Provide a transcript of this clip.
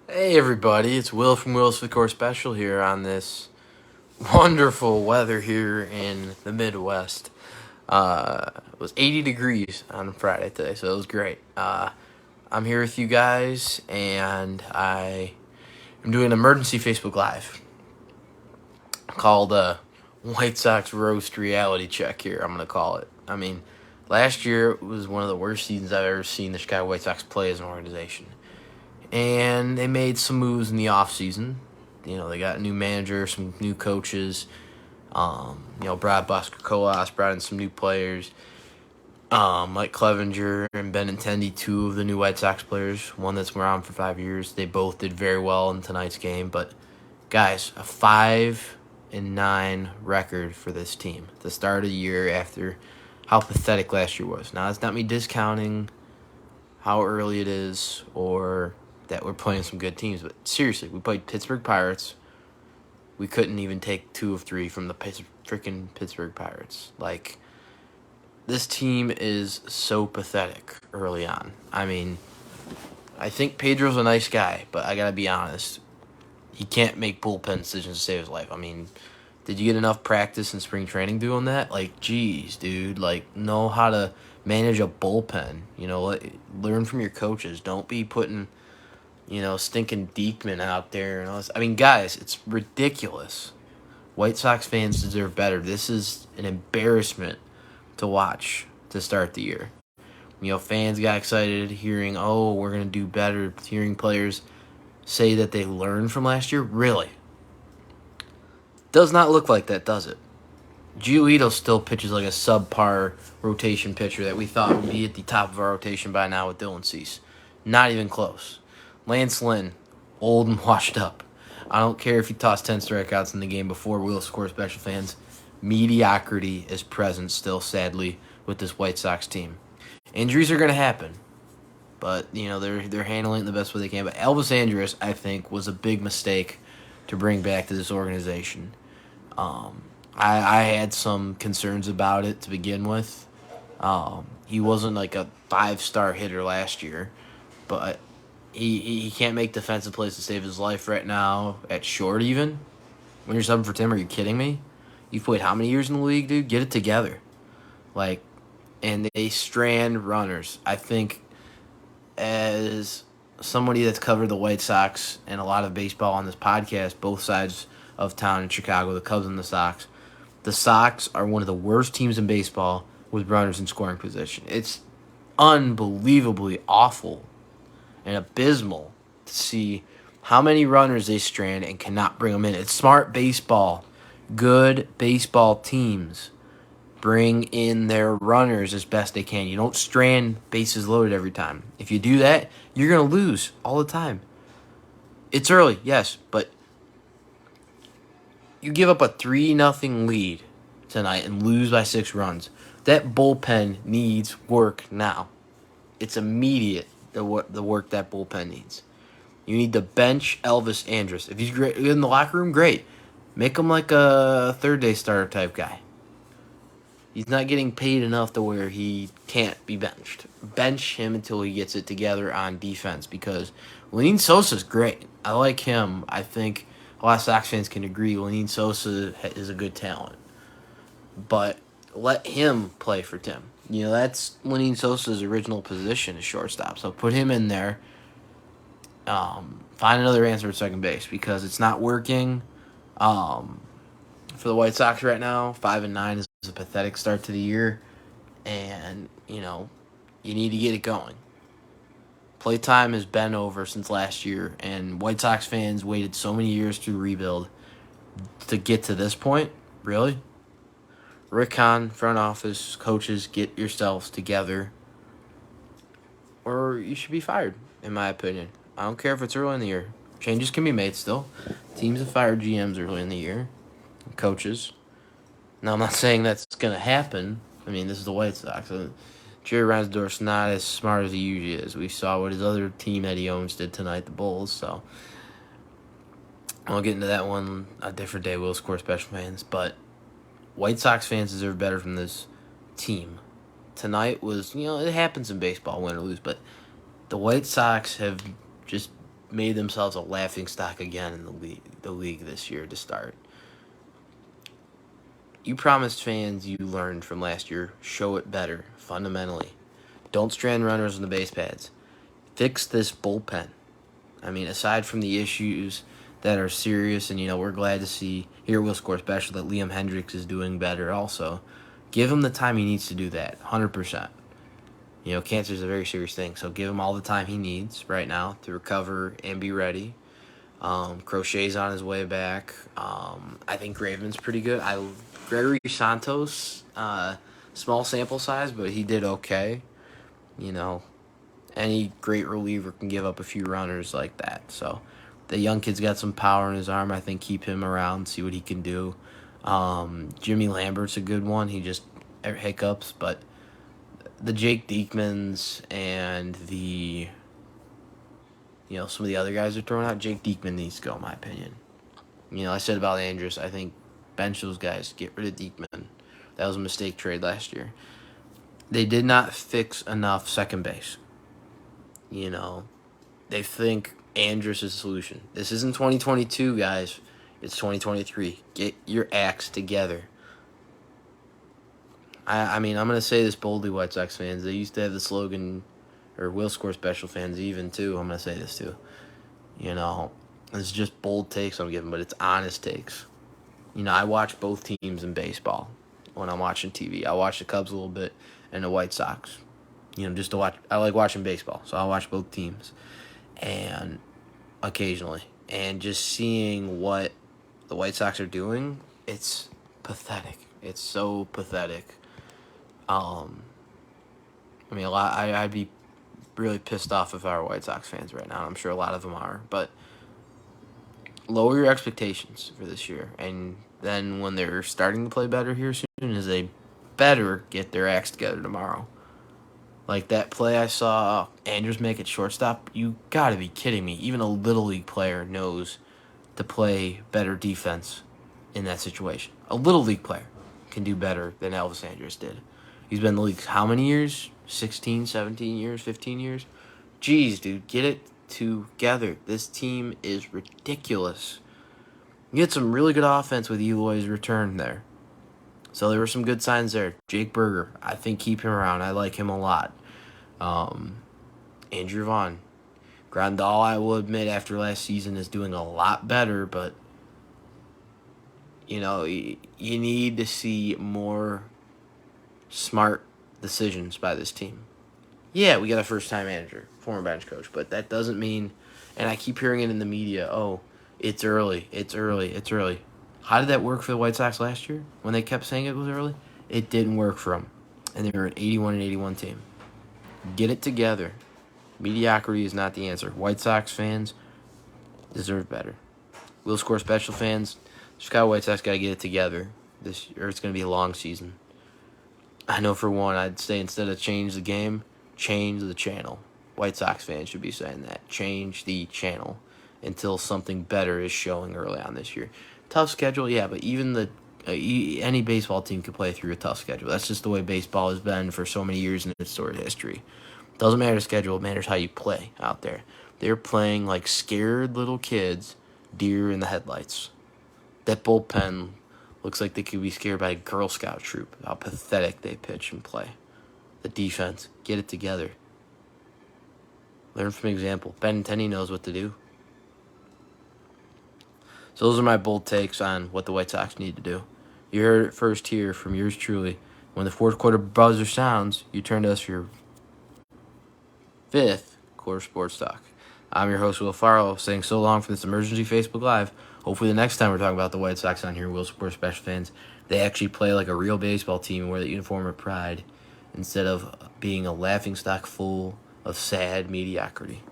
Hey everybody, it's Will from Will's Food Court Special here on this wonderful weather here in the Midwest. It was 80 degrees on Friday today, so it was great. I'm here with you guys, and I am doing an emergency Facebook Live called White Sox Roast Reality Check here, I'm going to call it. I mean, last year was one of the worst seasons I've ever seen the Chicago White Sox play as an organization. And they made some moves in the offseason. You know, they got a new manager, some new coaches. Brad Busker Colas brought in some new players. Mike Clevenger and Benintendi, two of the new White Sox players, one that's been around for 5 years. They both did very well in tonight's game. But, guys, a 5-9 record for this team at the start of the year after how pathetic last year was. Now, it's not me discounting how early it is or that we're playing some good teams. But seriously, we played Pittsburgh Pirates. We couldn't even take 2 of 3 from the freaking Pittsburgh Pirates. Like, this team is so pathetic early on. I mean, I think Pedro's a nice guy, but I got to be honest. He can't make bullpen decisions to save his life. I mean, did you get enough practice in spring training doing that? Like, geez, dude. Like, know how to manage a bullpen. Learn from your coaches. Don't be putting stinking Diekman out there and all this. I mean, guys, it's ridiculous. White Sox fans deserve better. This is an embarrassment to watch to start the year. Fans got excited hearing, we're going to do better, hearing players say that they learned from last year. Really? Does not look like that, does it? Giolito still pitches like a subpar rotation pitcher that we thought would be at the top of our rotation by now with Dylan Cease. Not even close. Lance Lynn, old and washed up. I don't care if he tossed 10 strikeouts in the game before. We'll score special fans. Mediocrity is present still, sadly, with this White Sox team. Injuries are going to happen, but they're handling it the best way they can. But Elvis Andrus, I think, was a big mistake to bring back to this organization. I had some concerns about it to begin with. He wasn't like a 5-star hitter last year, but he can't make defensive plays to save his life right now at short even. When you're subbing for Tim, are you kidding me? You've played how many years in the league, dude? Get it together. And they strand runners. I think as somebody that's covered the White Sox and a lot of baseball on this podcast, both sides of town in Chicago, the Cubs and the Sox are one of the worst teams in baseball with runners in scoring position. It's unbelievably awful and abysmal to see how many runners they strand and cannot bring them in. It's smart baseball. Good baseball teams bring in their runners as best they can. You don't strand bases loaded every time. If you do that, you're going to lose all the time. It's early, yes, but you give up a 3-0 lead tonight and lose by 6 runs. That bullpen needs work now. It's immediate, the work that bullpen needs. You need to bench Elvis Andrus. If he's great in the locker room, great. Make him like a third-day starter type guy. He's not getting paid enough to where he can't be benched. Bench him until he gets it together on defense because Lenyn Sosa's great. I like him. I think a lot of Sox fans can agree Lenyn Sosa is a good talent. But let him play for Tim. That's Lenyn Sosa's original position as shortstop. So put him in there. Find another answer at second base because it's not working. For the White Sox right now, 5-9 is a pathetic start to the year. And, you need to get it going. Playtime has been over since last year, and White Sox fans waited so many years to rebuild to get to this point. Really? Rick Hahn, front office, coaches, get yourselves together, or you should be fired, in my opinion. I don't care if it's early in the year. Changes can be made still. Teams have fired GMs early in the year, coaches. Now, I'm not saying that's going to happen. I mean, this is the White Sox. Jerry Reinsdorf's not as smart as he usually is. We saw what his other team that he owns did tonight, the Bulls, so I'll get into that one a different day. We'll score special fans, but White Sox fans deserve better from this team. Tonight was, it happens in baseball, win or lose, but the White Sox have just made themselves a laughingstock again in the league this year to start. You promised fans you learned from last year. Show it better, fundamentally. Don't strand runners on the base pads. Fix this bullpen. I mean, aside from the issues that are serious, and, we're glad to see here at Will Score Special that Liam Hendriks is doing better also. Give him the time he needs to do that, 100%. Cancer is a very serious thing, so give him all the time he needs right now to recover and be ready. Crochet's on his way back. I think Graveman's pretty good. Gregory Santos, small sample size, but he did okay. Any great reliever can give up a few runners like that. So the young kid's got some power in his arm. I think keep him around, see what he can do. Jimmy Lambert's a good one. He just hiccups, but the Jake Diekmans and the some of the other guys are throwing out. Jake Diekman needs to go, in my opinion. I said about Andrus, I think bench those guys, get rid of Diekman. That was a mistake trade last year. They did not fix enough second base. They think Andrus is the solution. This isn't 2022, guys. It's 2023. Get your acts together. I'm going to say this boldly, White Sox fans. They used to have the slogan, or Will Score Special fans even, too. I'm going to say this, too. It's just bold takes I'm giving, but it's honest takes. I watch both teams in baseball when I'm watching TV. I watch the Cubs a little bit and the White Sox. Just to watch. I like watching baseball, so I watch both teams, and occasionally, and just seeing what the White Sox are doing, it's pathetic. It's so pathetic. I'd be really pissed off if I were White Sox fans right now. I'm sure a lot of them are, but lower your expectations for this year, and then when they're starting to play better here soon, is they better get their acts together tomorrow. Like that play I saw Andrus make at shortstop, you gotta be kidding me. Even a Little League player knows to play better defense in that situation. A Little League player can do better than Elvis Andrus did. He's been in the league how many years? 16, 17 years, 15 years? Jeez, dude, get it together. This team is ridiculous. You get some really good offense with Eloy's return there. So there were some good signs there. Jake Burger, I think keep him around. I like him a lot. Andrew Vaughn. Grandal, I will admit, after last season is doing a lot better, but, you need to see more smart decisions by this team. Yeah, we got a first-time manager, former bench coach, but that doesn't mean, and I keep hearing it in the media, it's early. How did that work for the White Sox last year when they kept saying it was early? It didn't work for them, and they were an 81-81 team. Get it together. Mediocrity is not the answer. White Sox fans deserve better. Will Score Special fans, Chicago White Sox got to get it together this year. It's going to be a long season. I know for one, I'd say instead of change the game, change the channel. White Sox fans should be saying that. Change the channel until something better is showing early on this year. Tough schedule, yeah, but even any baseball team can play through a tough schedule. That's just the way baseball has been for so many years in its storied history. Doesn't matter the schedule, it matters how you play out there. They're playing like scared little kids, deer in the headlights. That bullpen looks like they could be scared by a Girl Scout troop. How pathetic they pitch and play. The defense, get it together. Learn from example. Benintendi knows what to do. So those are my bold takes on what the White Sox need to do. You heard it first here from yours truly. When the fourth quarter buzzer sounds, you turn to us for your fifth quarter sports talk. I'm your host, Will Farrell, saying so long for this emergency Facebook Live. Hopefully the next time we're talking about the White Sox on here, Will Sports Special fans, they actually play like a real baseball team and wear the uniform with pride instead of being a laughingstock full of sad mediocrity.